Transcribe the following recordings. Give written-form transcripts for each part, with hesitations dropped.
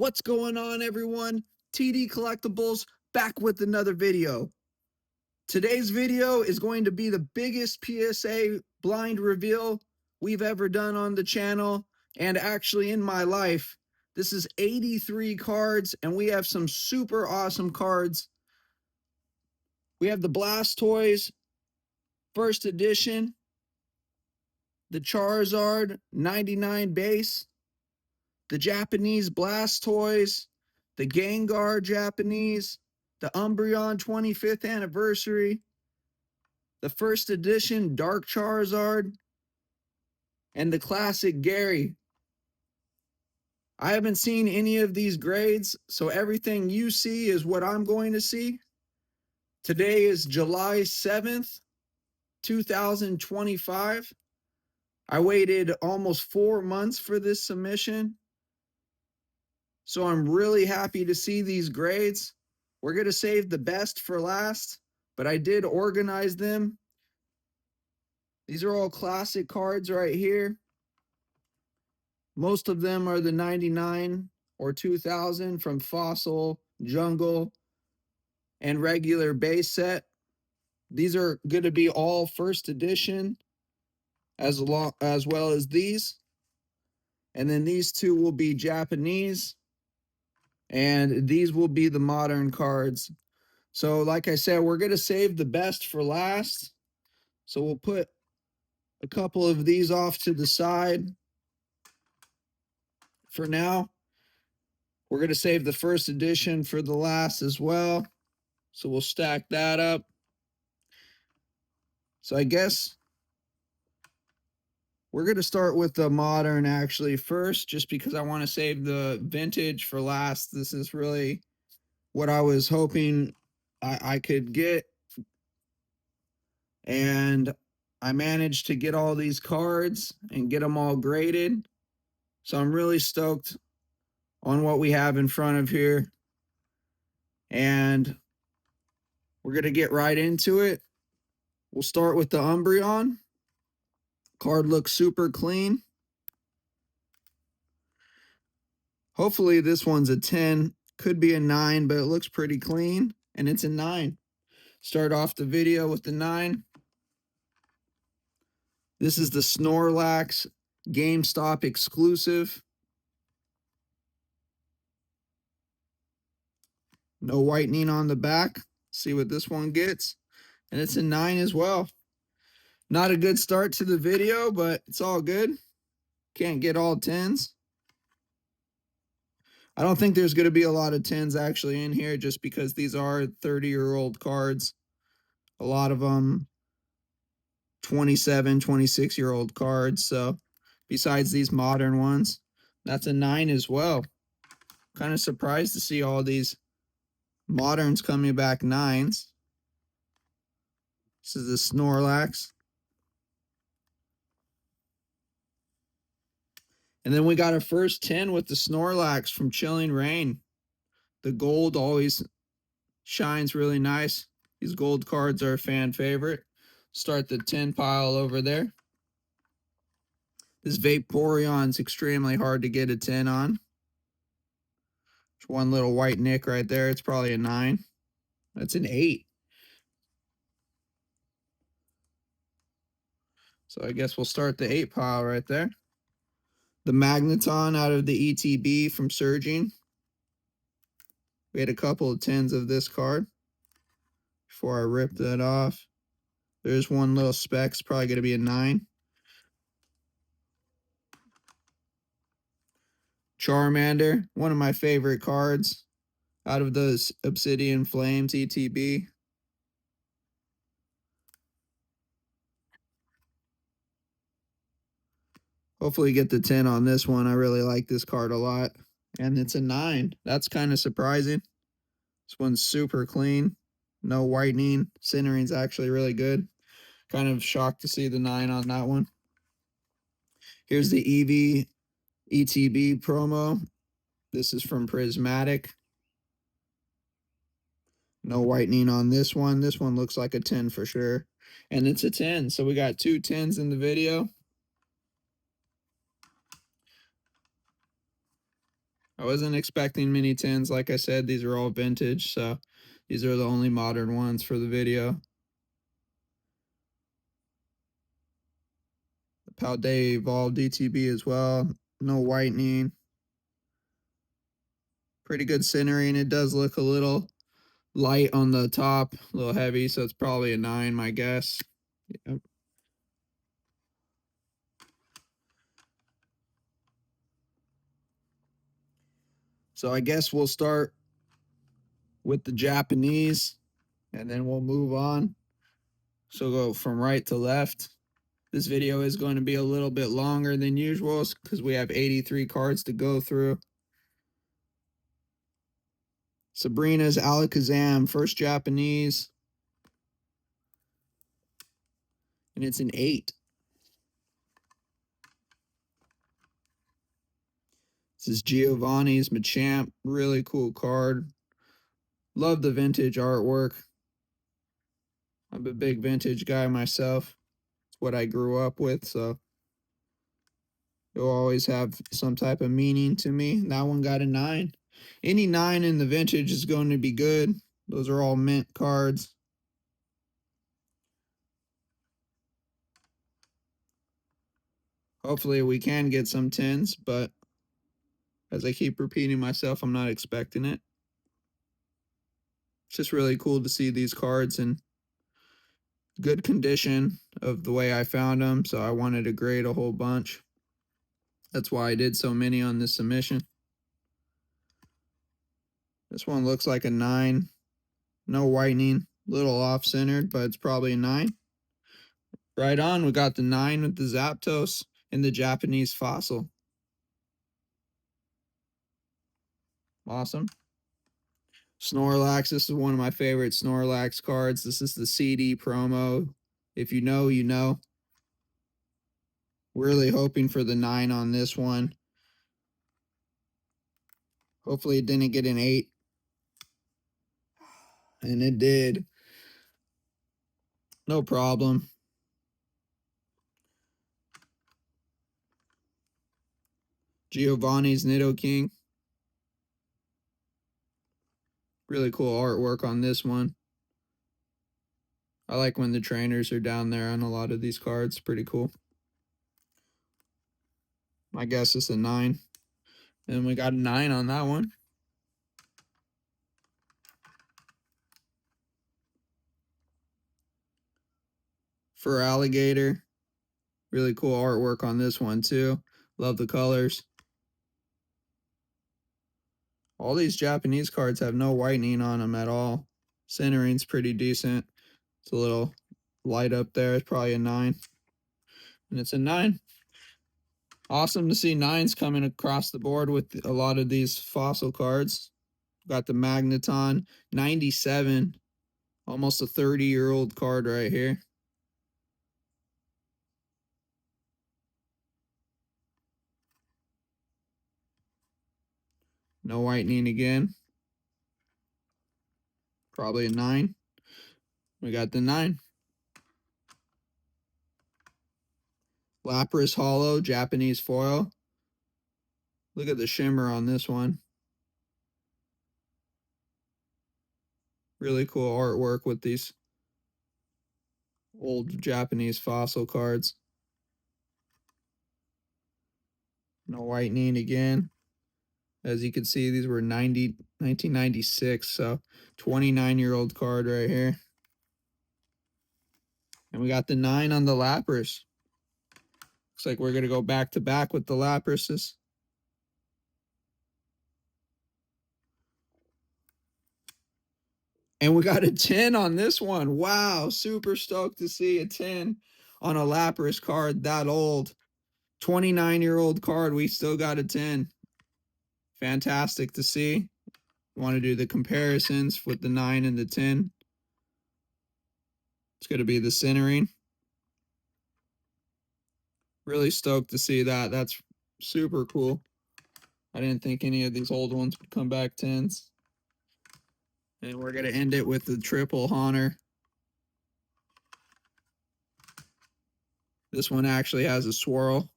What's going on, everyone? TD Collectibles back with another video. Today's video is going to be the biggest PSA blind reveal we've ever done on the channel and actually in my life. This is 83 cards and we have some super awesome cards. We have the Blastoise first edition, the Charizard 99 base, the Japanese Blastoise, the Gengar Japanese, the Umbreon 25th anniversary, the first edition Dark Charizard, and the classic Gary. I haven't seen any of these grades, so everything you see is what I'm going to see. Today is July 7th, 2025. I waited almost 4 months for this submission. So I'm really happy to see these grades. We're going to save the best for last, but I did organize them. These are all classic cards right here. Most of them are the 99 or 2000 from Fossil, Jungle, and regular base set. These are going to be all first edition as well as these. And then these two will be Japanese. And these will be the modern cards. So like I said, we're going to save the best for last. So we'll put a couple of these off to the side for now. We're going to save the first edition for the last as well. So we'll stack that up. So I guess we're going to start with the modern actually first, just because I want to save the vintage for last. This is really what I was hoping I could get. And I managed to get all these cards and get them all graded. So I'm really stoked on what we have in front of here. And we're going to get right into it. We'll start with the Umbreon. Card looks super clean. Hopefully this one's a 10. Could be a 9, but it looks pretty clean. And it's a 9. Start off the video with the 9. This is the Snorlax GameStop exclusive. No whitening on the back. See what this one gets. And it's a 9 as well. Not a good start to the video, but it's all good. Can't get all 10s. I don't think there's going to be a lot of 10s actually in here just because these are 30-year-old cards. A lot of them 27, 26-year-old cards. So besides these modern ones, that's a 9 as well. Kind of surprised to see all these moderns coming back 9s. This is the Snorlax. And then we got our first 10 with the Snorlax from Chilling Reign. The gold always shines really nice. These gold cards are a fan favorite. Start the 10 pile over there. This Vaporeon's extremely hard to get a 10 on. There's one little white nick right there. It's probably a 9. That's an 8. So I guess we'll start the 8 pile right there. The Magneton out of the ETB from Surging. We had a couple of 10s of this card before I ripped that off. There's one little speck. It's probably going to be a 9. Charmander, one of my favorite cards out of those Obsidian Flames ETB. Hopefully get the 10 on this one. I really like this card a lot. And it's a 9. That's kind of surprising. This one's super clean. No whitening. Centering's actually really good. Kind of shocked to see the 9 on that one. Here's the Eevee ETB promo. This is from Prismatic. No whitening on this one. This one looks like a 10 for sure. And it's a 10. So we got 2 10s in the video. I wasn't expecting mini tins. Like I said, these are all vintage, so these are the only modern ones for the video. The Palday Evolved DTB as well. No whitening. Pretty good centering. It does look a little light on the top, a little heavy, so it's probably a 9, my guess. Yep. So I guess we'll start with the Japanese, and then we'll move on. So go from right to left. This video is going to be a little bit longer than usual because we have 83 cards to go through. Sabrina's Alakazam, first Japanese. And it's an 8. This is Giovanni's Machamp. Really cool card. Love the vintage artwork. I'm a big vintage guy myself. It's what I grew up with, so it'll always have some type of meaning to me. That one got a 9. Any 9 in the vintage is going to be good. Those are all mint cards. Hopefully we can get some 10s, but as I keep repeating myself, I'm not expecting it. It's just really cool to see these cards in good condition of the way I found them, so I wanted to grade a whole bunch. That's why I did so many on this submission. This one looks like a 9. No whitening. Little off-centered, but it's probably a 9. Right on, we got the 9 with the Zapdos and the Japanese fossil. Awesome. Snorlax, this is one of my favorite Snorlax cards. This is the CD promo. If you know, you know. Really hoping for the 9 on this one. Hopefully it didn't get an 8. And it did. No problem. Giovanni's Nidoking. Really cool artwork on this one. I like when the trainers are down there on a lot of these cards. Pretty cool. My guess is a 9. And we got a 9 on that one. For Alligator. Really cool artwork on this one too. Love the colors. All these Japanese cards have no whitening on them at all. Centering's pretty decent. It's a little light up there. It's probably a 9. And it's a 9. Awesome to see 9s coming across the board with a lot of these fossil cards. Got the Magneton 97. Almost a 30-year-old card right here. No whitening again. Probably a 9. We got the 9. Lapras Hollow, Japanese foil. Look at the shimmer on this one. Really cool artwork with these old Japanese fossil cards. No whitening again. As you can see, these were 1996, so 29-year-old card right here. And we got the 9 on the Lapras. Looks like we're going to go back-to-back with the Laprases. And we got a 10 on this one. Wow, super stoked to see a 10 on a Lapras card that old. 29-year-old card, we still got a 10. Fantastic to see. Want to do the comparisons with the 9 and the 10. It's going to be the centering. Really stoked to see that. That's super cool. I didn't think any of these old ones would come back 10s. And we're going to end it with the triple Haunter. This one actually has a swirl,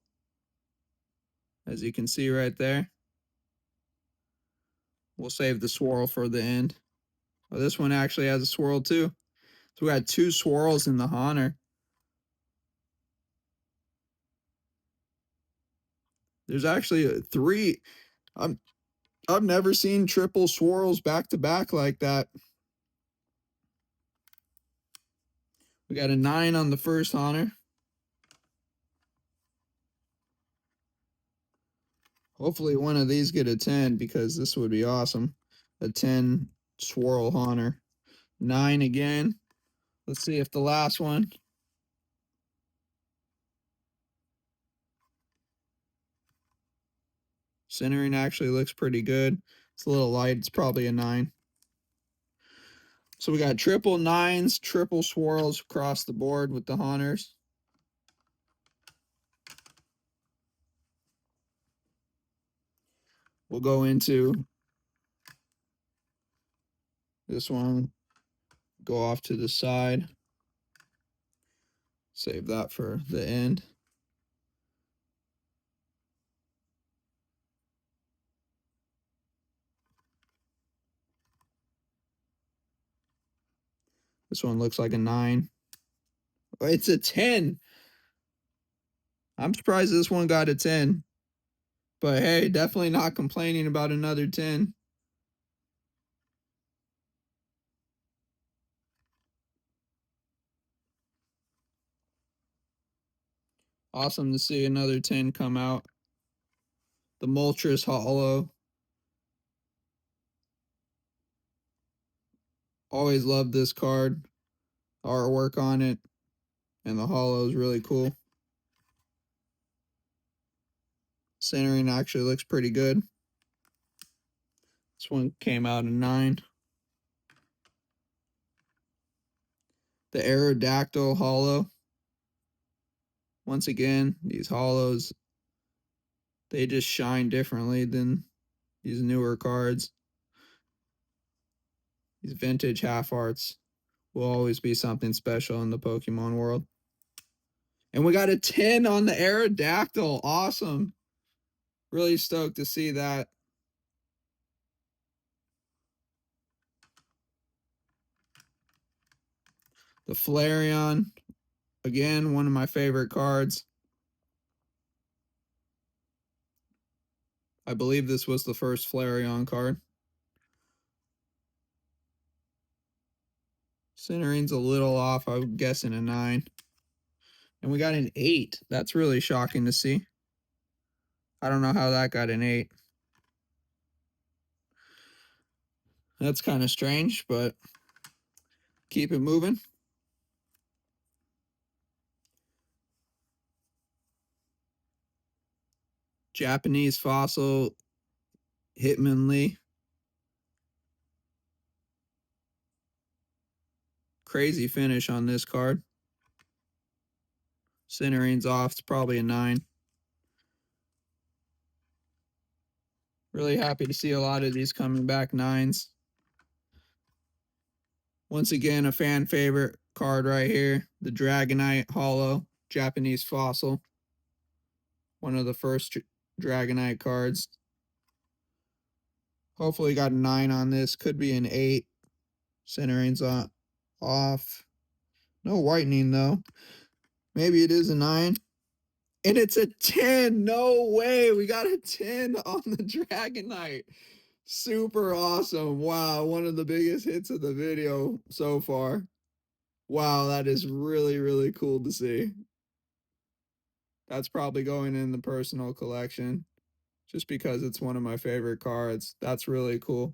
as you can see right there. We'll save the swirl for the end. Oh, this one actually has a swirl too. So we got 2 swirls in the Honor. There's actually 3. I've never seen triple swirls back to back like that. We got a 9 on the first Honor. Hopefully one of these get a 10 because this would be awesome. A 10 swirl Honor. 9 again. Let's see if the last one. Centering actually looks pretty good. It's a little light. It's probably a 9. So we got triple 9s, triple swirls across the board with the Honors. We'll go into this one, go off to the side. Save that for the end. This one looks like a 9. Oh, it's a 10. I'm surprised this one got a 10. But hey, definitely not complaining about another 10. Awesome to see another 10 come out. The Moltres Hollow. Always loved this card. Artwork on it. And the hollow is really cool. Centering actually looks pretty good. This one came out in 9. The Aerodactyl Hollow. Once again, these hollows, they just shine differently than these newer cards. These vintage half arts will always be something special in the Pokemon world. And we got a 10 on the Aerodactyl. Awesome. Really stoked to see that. The Flareon. Again, one of my favorite cards. I believe this was the first Flareon card. Centering's a little off. I'm guessing a 9. And we got an 8. That's really shocking to see. I don't know how that got an 8. That's kind of strange, but keep it moving. Japanese Fossil Hitmonlee. Crazy finish on this card. Centering's off. It's probably a 9. Really happy to see a lot of these coming back 9s. Once again, a fan favorite card right here. The Dragonite Hollow Japanese Fossil. One of the first Dragonite cards. Hopefully got a 9 on this. Could be an 8. Centering's off. No whitening though. Maybe it is a 9. And it's a 10. No way. We got a 10 on the Dragonite. Super awesome. Wow. One of the biggest hits of the video so far. Wow. That is really, really cool to see. That's probably going in the personal collection just because it's one of my favorite cards. That's really cool.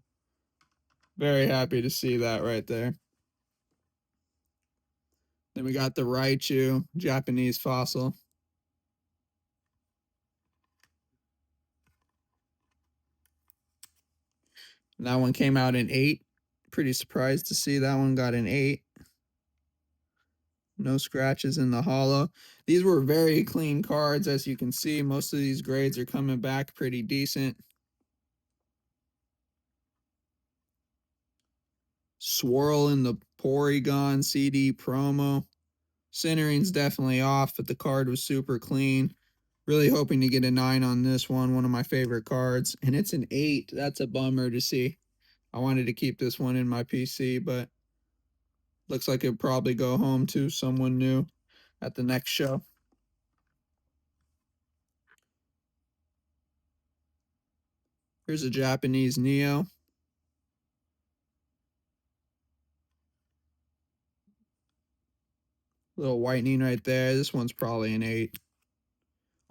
Very happy to see that right there. Then we got the Raichu Japanese Fossil. And that one came out in 8. Pretty surprised to see that one got an 8. No scratches in the hollow. These were very clean cards, as you can see. Most of these grades are coming back pretty decent. Swirl in the Porygon CD promo. Centering's definitely off, but the card was super clean. Really hoping to get a 9 on this one of my favorite cards. And it's an 8. That's a bummer to see. I wanted to keep this one in my PC, but looks like it'll probably go home to someone new at the next show. Here's a Japanese Neo. Little whitening right there. This one's probably an 8.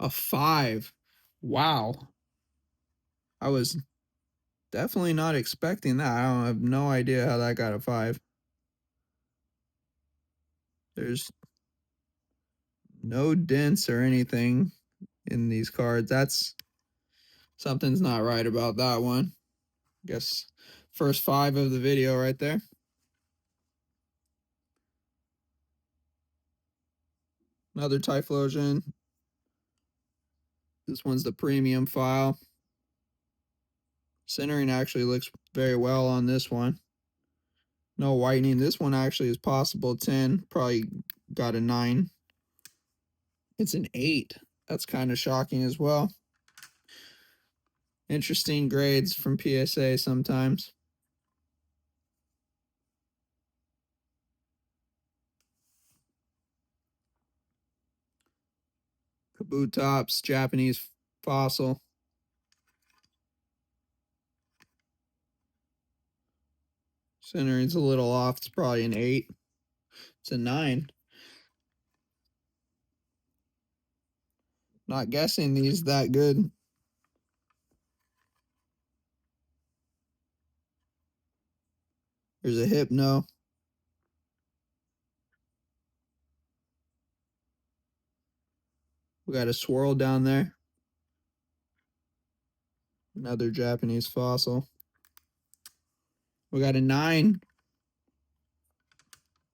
A 5. Wow. I was definitely not expecting that. I have no idea how that got a 5. There's no dents or anything in these cards. That's something's not right about that one. Guess first 5 of the video right there. Another Typhlosion. This one's the premium file. Centering actually looks very well on this one. No whitening. This one actually is possible 10. Probably got a 9. It's an 8. That's kind of shocking as well. Interesting grades from PSA sometimes. Kabutops, Japanese fossil. Centering's a little off. It's probably an 8. It's a 9. Not guessing these that good. There's a Hypno. We got a Swirl down there. Another Japanese fossil. We got a 9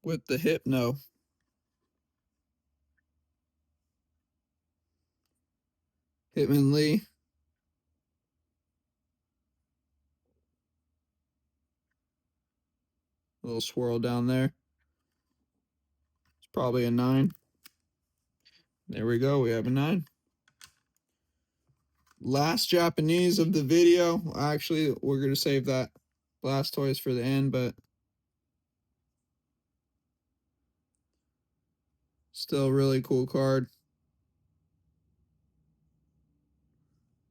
with the Hypno. Hitmonlee. A little swirl down there. It's probably a 9. There we go. We have a 9. Last Japanese of the video. Actually, we're going to save that Blastoise for the end, but still really cool card.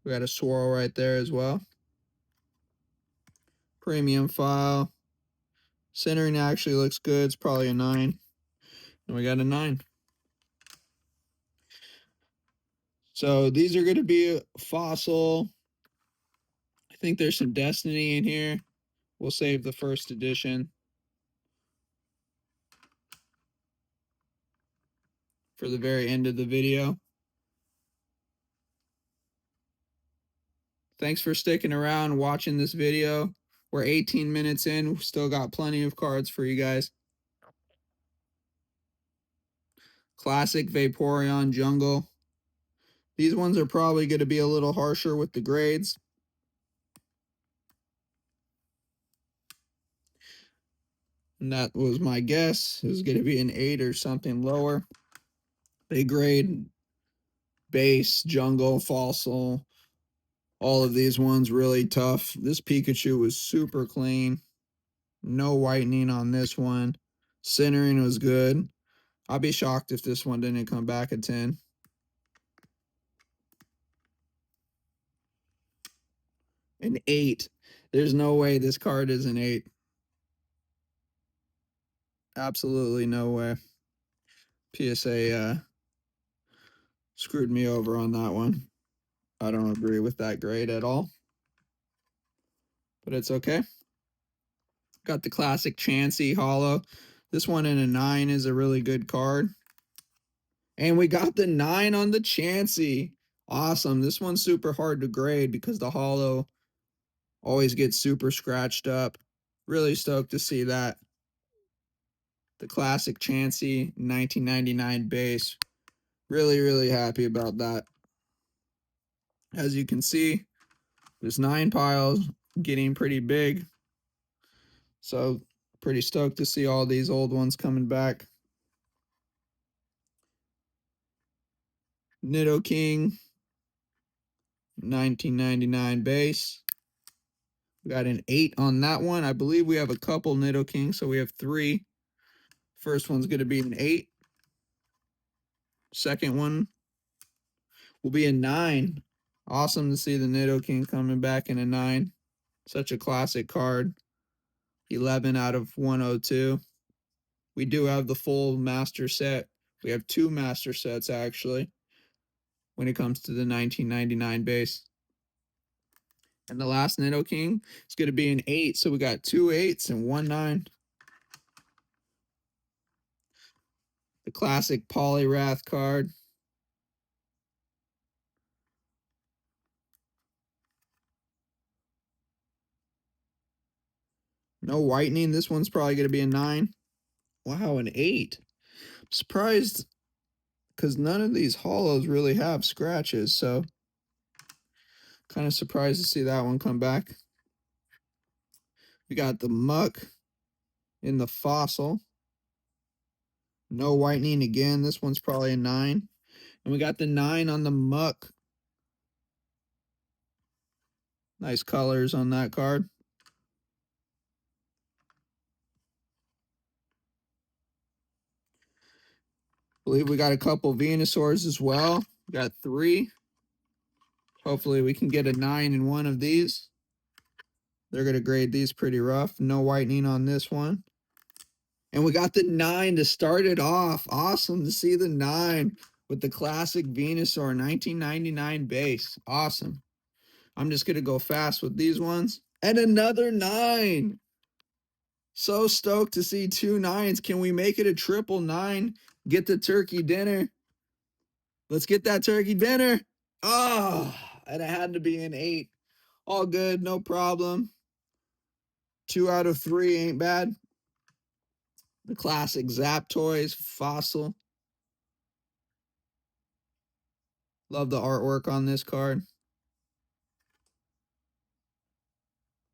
We got a swirl right there as well. Premium file. Centering actually looks good. It's probably a 9. And we got a 9. So these are going to be a fossil. I think there's some Destiny in here. We'll save the first edition for the very end of the video. Thanks for sticking around watching this video. We're 18 minutes in. We've still got plenty of cards for you guys. Classic Vaporeon Jungle. These ones are probably going to be a little harsher with the grades. And that was my guess. It was going to be an 8 or something lower. They grade base, jungle, fossil. All of these ones really tough. This Pikachu was super clean. No whitening on this one. Centering was good. I'll be shocked if this one didn't come back at 10. An 8. There's no way this card is an 8. Absolutely no way. PSA screwed me over on that one. I don't agree with that grade at all. But it's okay. Got the classic Chansey Holo. This one in a 9 is a really good card. And we got the 9 on the Chansey. Awesome. This one's super hard to grade because the Holo always gets super scratched up. Really stoked to see that. The classic Chansey 1999 base. Really, really happy about that. As you can see, there's 9 piles getting pretty big. So pretty stoked to see all these old ones coming back. Nidoking, 1999 base. We got an 8 on that one. I believe we have a couple Nidoking, so we have 3. First one's going to be an 8. Second one will be a 9. Awesome to see the Nidoking coming back in a 9. Such a classic card. 11 out of 102. We do have the full master set. We have 2 master sets, actually, when it comes to the 1999 base. And the last Nidoking is going to be an 8. So we got 2 8s and 1 9. The classic Poliwrath card. No whitening. This one's probably going to be a 9. Wow, an 8. I'm surprised because none of these hollows really have scratches. So kind of surprised to see that one come back. We got the Muck in the Fossil. No whitening again. This one's probably a 9. And we got the 9 on the Muck. Nice colors on that card. Believe we got a couple Venusaurs as well. We got 3. Hopefully we can get a 9 in one of these. They're going to grade these pretty rough. No whitening on this one. And we got the 9 to start it off. Awesome to see the 9 with the classic Venusaur 1999 base. Awesome. I'm just going to go fast with these ones. And another 9. So stoked to see 2 9s. Can we make it a triple 9? Get the turkey dinner. Let's get that turkey dinner. Oh, and it had to be an 8. All good, no problem. 2 out of 3 ain't bad. The classic Zaptoys Fossil. Love the artwork on this card.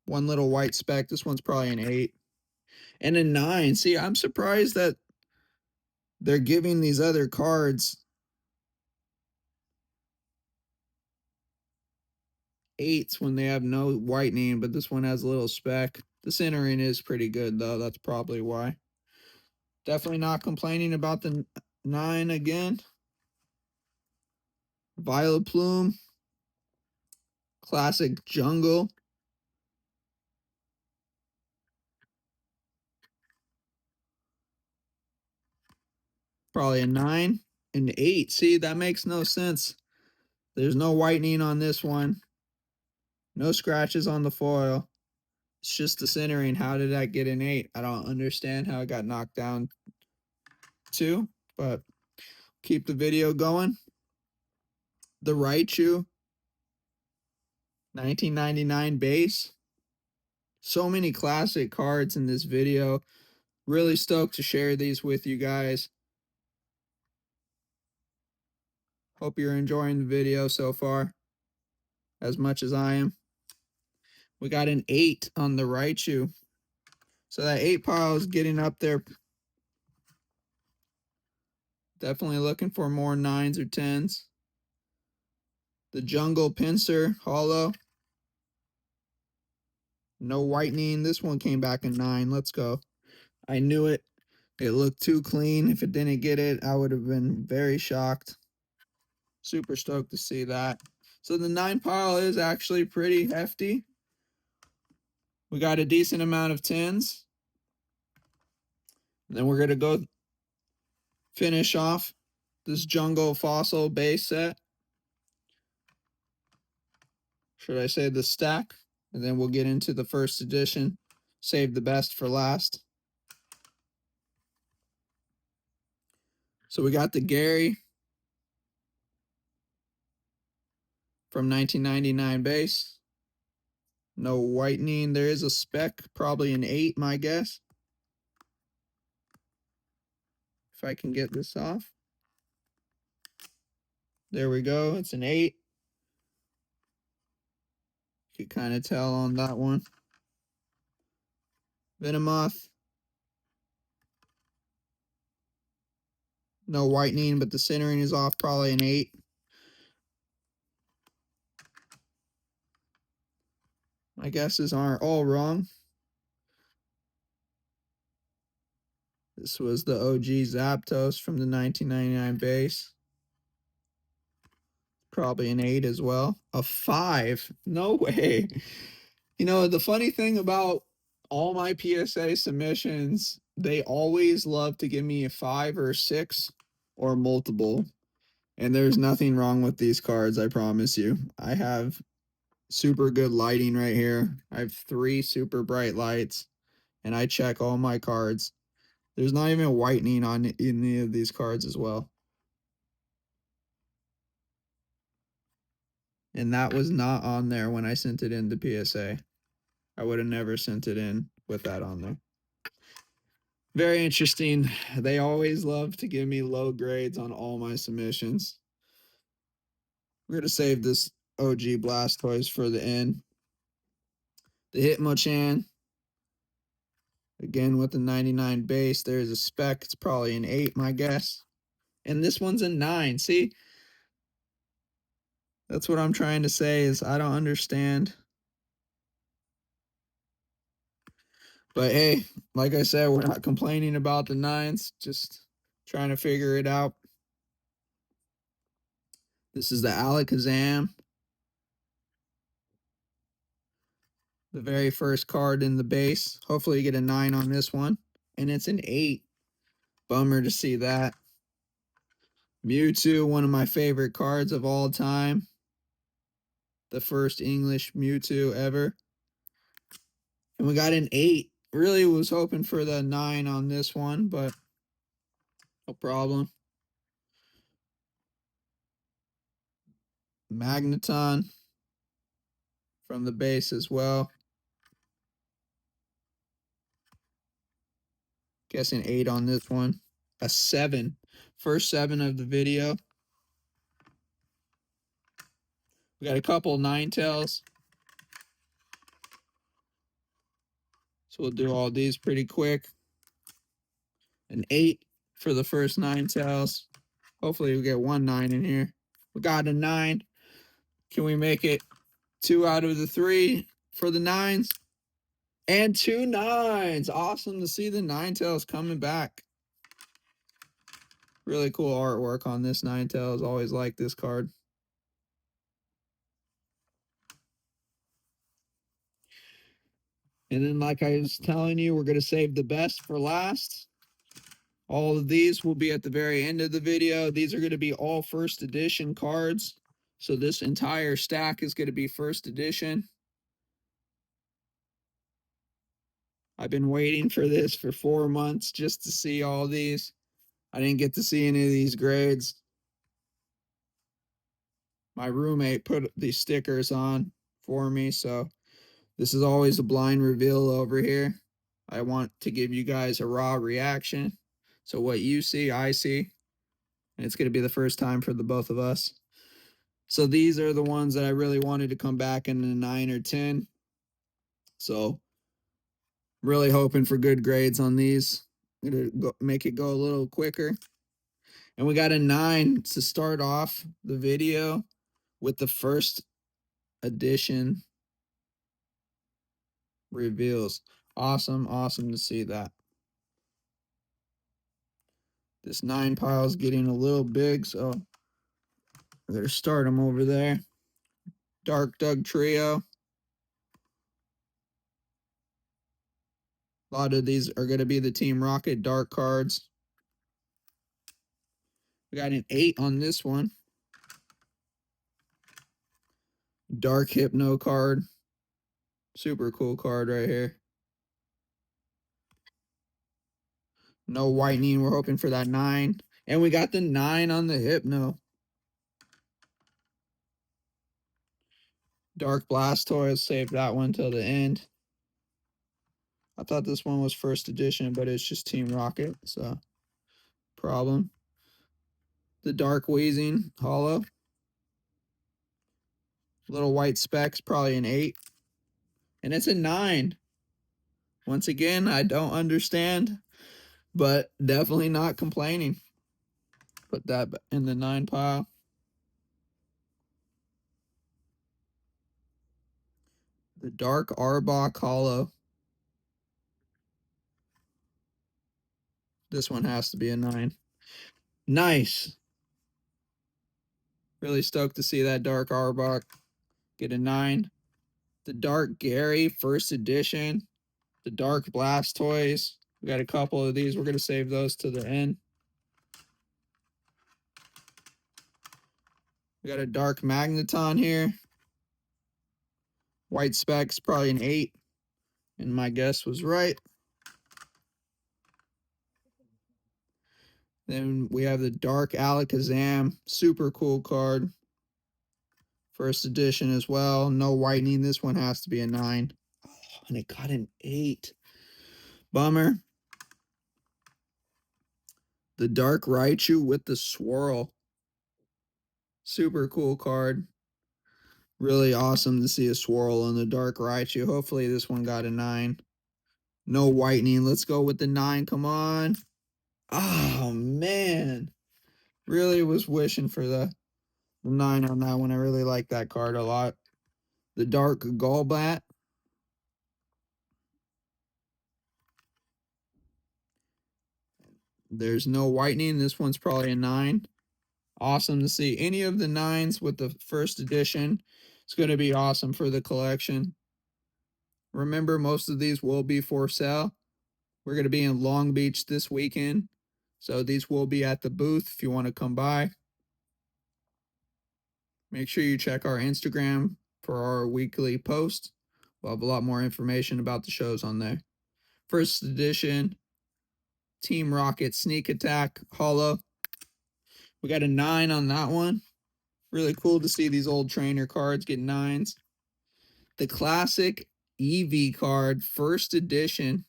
One little white speck. This one's probably an 8. And a 9. See, I'm surprised that they're giving these other cards 8s when they have no whitening, but this one has a little speck. The centering is pretty good, though. That's probably why. Definitely not complaining about the 9 again. Violet Plume. Classic Jungle. Probably a 9. An 8. See, that makes no sense. There's no whitening on this one. No scratches on the foil. It's just the centering. How did that get an 8? I don't understand how it got knocked down 2, but keep the video going. The Raichu 1999 base. So many classic cards in this video. Really stoked to share these with you guys. Hope you're enjoying the video so far as much as I am. We got an 8 on the Raichu. So that 8 pile is getting up there. Definitely looking for more 9s or 10s. The Jungle Pinsir Hollow. No whitening. This one came back a 9. Let's go. I knew it. It looked too clean. If it didn't get it, I would have been very shocked. Super stoked to see that. So the 9 pile is actually pretty hefty. We got a decent amount of 10s. And then we're going to go finish off this Jungle Fossil base set. Should I say the stack? And then we'll get into the first edition. Save the best for last. So we got the Gary from 1999 base. No whitening. There is a speck, probably an 8, my guess. If I can get this off. There we go. It's an 8. You can kind of tell on that one. Venomoth. No whitening, but the centering is off, probably an 8. My guesses aren't all wrong. This was the OG Zapdos from the 1999 base. Probably an 8 as well. A 5? No way. You know, the funny thing about all my PSA submissions, they always love to give me a 5 or a 6 or multiple. And there's nothing wrong with these cards, I promise you. I have super good lighting right here. I have 3 super bright lights, and I check all my cards. There's not even whitening on any of these cards as well. And that was not on there when I sent it in to PSA. I would have never sent it in with that on there. Very interesting. They always love to give me low grades on all my submissions. We're going to save this OG Blastoise for the end. The Hitmonchan. Again, with the 99 base, there's a spec. It's probably an 8, my guess. And this one's a 9. See? That's what I'm trying to say is I don't understand. But hey, like I said, we're not complaining about the 9s. Just trying to figure it out. This is the Alakazam. The very first card in the base. Hopefully you get a 9 on this one. And it's an 8. Bummer to see that. Mewtwo, one of my favorite cards of all time. The first English Mewtwo ever. And we got an 8. Really was hoping for the 9 on this one, but no problem. Magneton from the base as well. Guessing 8 on this one. A 7. First 7 of the video. We got a couple Ninetales. So we'll do all these pretty quick. An 8 for the first Ninetales. Hopefully we get 1 9 in here. We got a 9. Can we make it 2 out of the 3 for the 9s? And 2 9s. Awesome to see the Ninetales coming back. Really cool artwork on this Ninetales. Always like this card. And then, like I was telling you, we're going to save the best for last. All of these will be at the very end of the video. These are going to be all first edition cards. So this entire stack is going to be first edition. I've been waiting for this for 4 months just to see all these. I didn't get to see any of these grades. My roommate put these stickers on for me, so this is always a blind reveal over here. I want to give you guys a raw reaction. So what you see, I see. And it's going to be the first time for the both of us. So these are the ones that I really wanted to come back in a 9 or 10. So really hoping for good grades on these. I'm going to make it go a little quicker. And we got a 9 to start off the video with the first edition reveals. Awesome, awesome to see that. This 9 pile is getting a little big, so I'm going to start them over there. Dark Doug Trio. A lot of these are going to be the Team Rocket Dark cards. We got an 8 on this one. Dark Hypno card. Super cool card right here. No whitening. We're hoping for that 9. And we got the 9 on the Hypno. Dark Blastoise. Save that one till the end. I thought this one was first edition, but it's just Team Rocket, so problem. The Dark Wheezing Hollow. Little white specks, probably an 8. And it's a 9. Once again, I don't understand, but definitely not complaining. Put that in the 9 pile. The Dark Arbok Hollow. This one has to be a 9. Nice. Really stoked to see that Dark Arbok get a 9. The Dark Gary first edition. The Dark Blastoise. We got a couple of these. We're going to save those to the end. We got a Dark Magneton here. White specs, probably an 8. And my guess was right. Then we have the Dark Alakazam. Super cool card. First edition as well. No whitening. This one has to be a 9. Oh, and it got an 8. Bummer. The Dark Raichu with the swirl. Super cool card. Really awesome to see a swirl on the Dark Raichu. Hopefully this one got a 9. No whitening. Let's go with the 9. Come on. Oh, man. Really was wishing for the 9 on that one. I really like that card a lot. The Dark Golbat. There's no whitening. This one's probably a 9. Awesome to see any of the 9s with the first edition. It's going to be awesome for the collection. Remember, most of these will be for sale. We're going to be in Long Beach this weekend, so these will be at the booth if you want to come by. Make sure you check our Instagram for our weekly post. We'll have a lot more information about the shows on there. First edition, Team Rocket Sneak Attack Hollow. We got a 9 on that one. Really cool to see these old trainer cards get 9s. The classic EV card, first edition.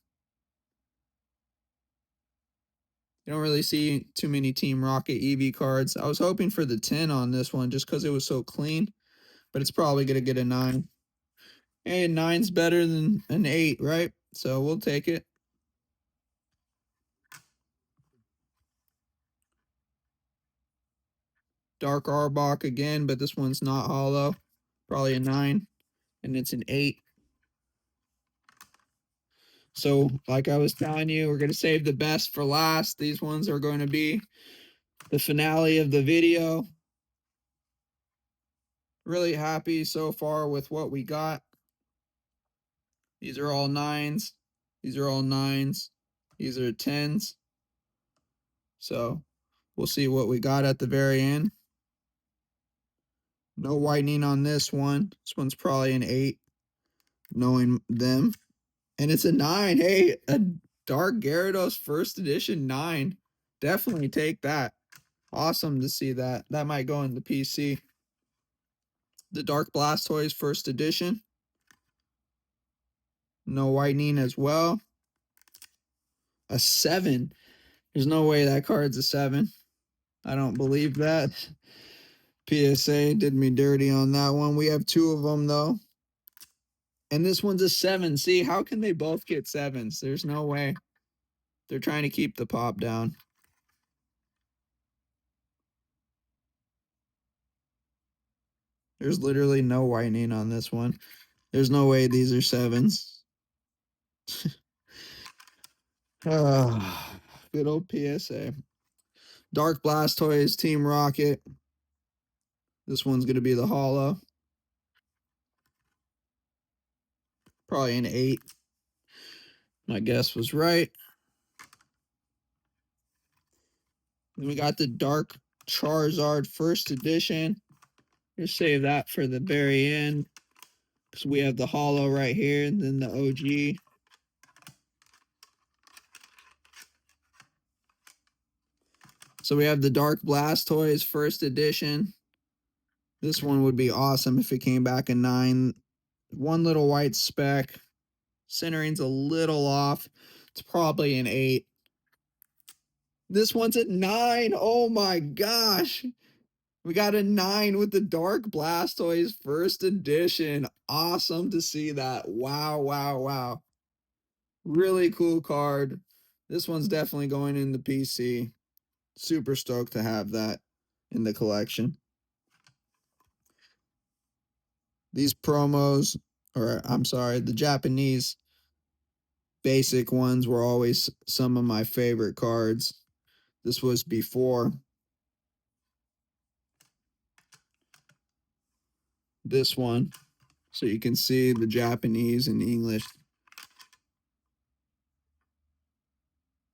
You don't really see too many Team Rocket EV cards. I was hoping for the 10 on this one just because it was so clean, but it's probably going to get a 9. Hey, a 9's better than an 8, right? So we'll take it. Dark Arbok again, but this one's not hollow. Probably a 9, and it's an 8. So, like I was telling you, we're going to save the best for last. These ones are going to be the finale of the video. Really happy so far with what we got. These are all 9s. These are all 9s. These are 10s. So, we'll see what we got at the very end. No whitening on this one. This one's probably an 8, knowing them. And it's a 9. Hey, a Dark Gyarados first edition 9. Definitely take that. Awesome to see that. That might go in the PC. The Dark Blastoise first edition. No whitening as well. A 7. There's no way that card's a 7. I don't believe that. PSA did me dirty on that one. We have 2 of them, though. And this one's a 7. See, how can they both get 7s? There's no way. They're trying to keep the pop down. There's literally no whitening on this one. There's no way these are 7s. Good old PSA. Dark Blastoise, Team Rocket. This one's going to be the hollow. Probably an 8. My guess was right. Then we got the Dark Charizard first edition. Just save that for the very end, because we have the hollow right here, and then the OG. So we have the Dark Blastoise first edition. This one would be awesome if it came back a 9. One little white speck. Centering's a little off. It's probably an 8. This one's at 9. Oh my gosh. We got a 9 with the Dark Blastoise first edition. Awesome to see that. Wow, wow, wow. Really cool card. This one's definitely going in the PC. Super stoked to have that in the collection. These promos or I'm sorry, the Japanese basic ones were always some of my favorite cards. This was before this one. So you can see the Japanese and English.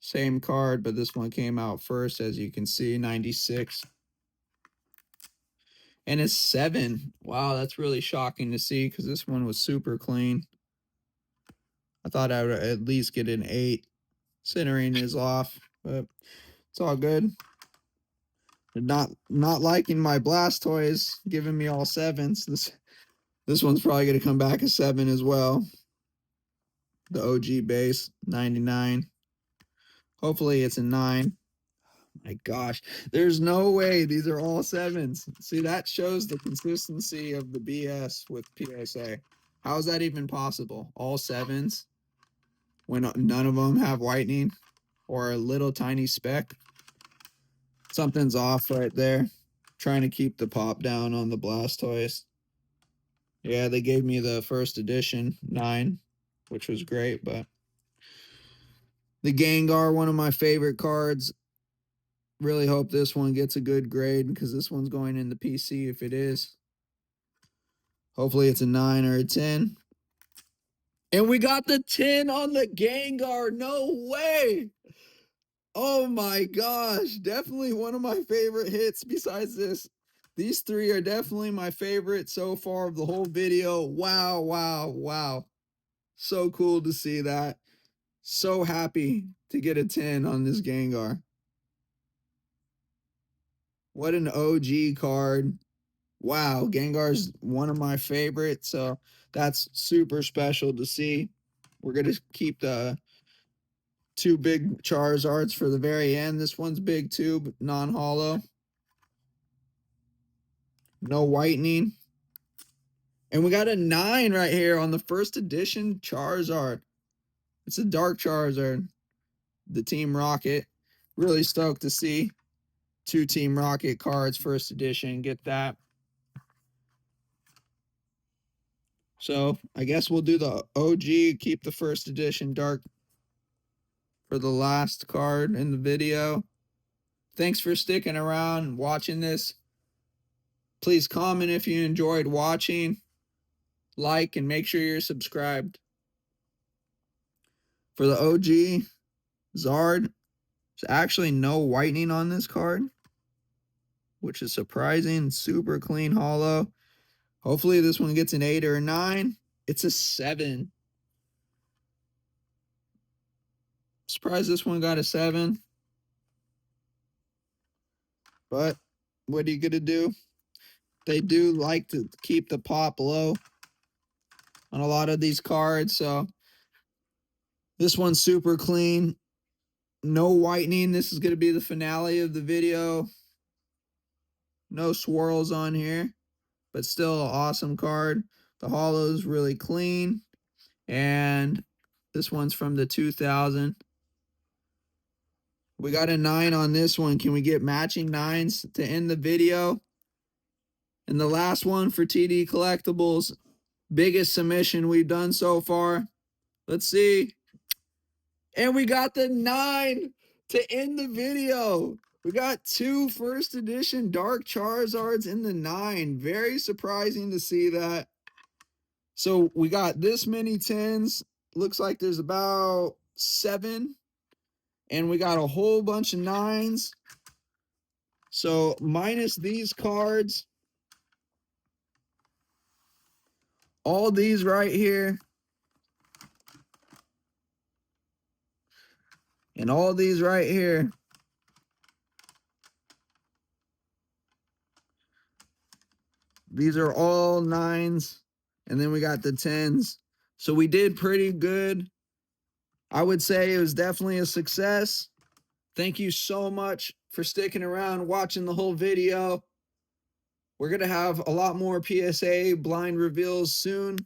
Same card, but this one came out first, as you can see, 96. And it's 7. Wow, that's really shocking to see because this one was super clean. I thought I would at least get an 8. Centering is off, but it's all good. Not liking my Blastoise giving me all 7s. This one's probably gonna come back a 7 as well. The OG base, 99. Hopefully it's a 9. My gosh, there's no way these are all 7s. See, that shows the consistency of the BS with PSA. How is that even possible? All 7s when none of them have whitening or a little tiny speck? Something's off right there. Trying to keep the pop down on the Blastoise. Yeah, they gave me the first edition 9, which was great, but the Gengar, one of my favorite cards. Really hope this one gets a good grade because this one's going in the PC if it is. Hopefully it's a 9 or a 10. And we got the 10 on the Gengar. No way. Oh my gosh. Definitely one of my favorite hits besides this. These 3 are definitely my favorite so far of the whole video. Wow, wow, wow. So cool to see that. So happy to get a 10 on this Gengar. What an OG card. Wow, Gengar's one of my favorites, so that's super special to see. We're going to keep the 2 big Charizards for the very end. This one's big too, but non-holo. No whitening. And we got a 9 right here on the first edition Charizard. It's a dark Charizard. The Team Rocket. Really stoked to see 2 Team Rocket cards, first edition. Get that. So I guess we'll do the OG, keep the first edition dark for the last card in the video. Thanks for sticking around and watching this. Please comment if you enjoyed watching. Like and make sure you're subscribed. For the OG Zard, there's actually no whitening on this card, which is surprising. Super clean holo. Hopefully this one gets an 8 or a 9. It's a 7. Surprised this one got a 7. But what are you going to do? They do like to keep the pop low on a lot of these cards. So this one's super clean. No whitening. This is going to be the finale of the video. No swirls on here, but still an awesome card. The holo's really clean. And this one's from the 2000. We got a 9 on this one. Can we get matching 9s to end the video? And the last one for TD Collectibles. Biggest submission we've done so far. Let's see. And we got the 9 to end the video. We got 2 first edition Dark Charizards in the 9. Very surprising to see that. So we got this many 10s. Looks like there's about 7. And we got a whole bunch of 9s. So minus these cards, all these right here, and all these right here, these are all 9s. And then we got the 10s. So we did pretty good. I would say it was definitely a success. Thank you so much for sticking around, watching the whole video. We're going to have a lot more PSA blind reveals soon.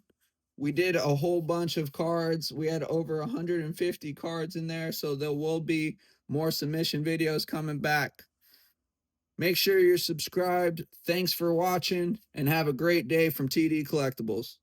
We did a whole bunch of cards. We had over 150 cards in there, so there will be more submission videos coming back. Make sure you're subscribed. Thanks for watching, and have a great day from TD Collectibles.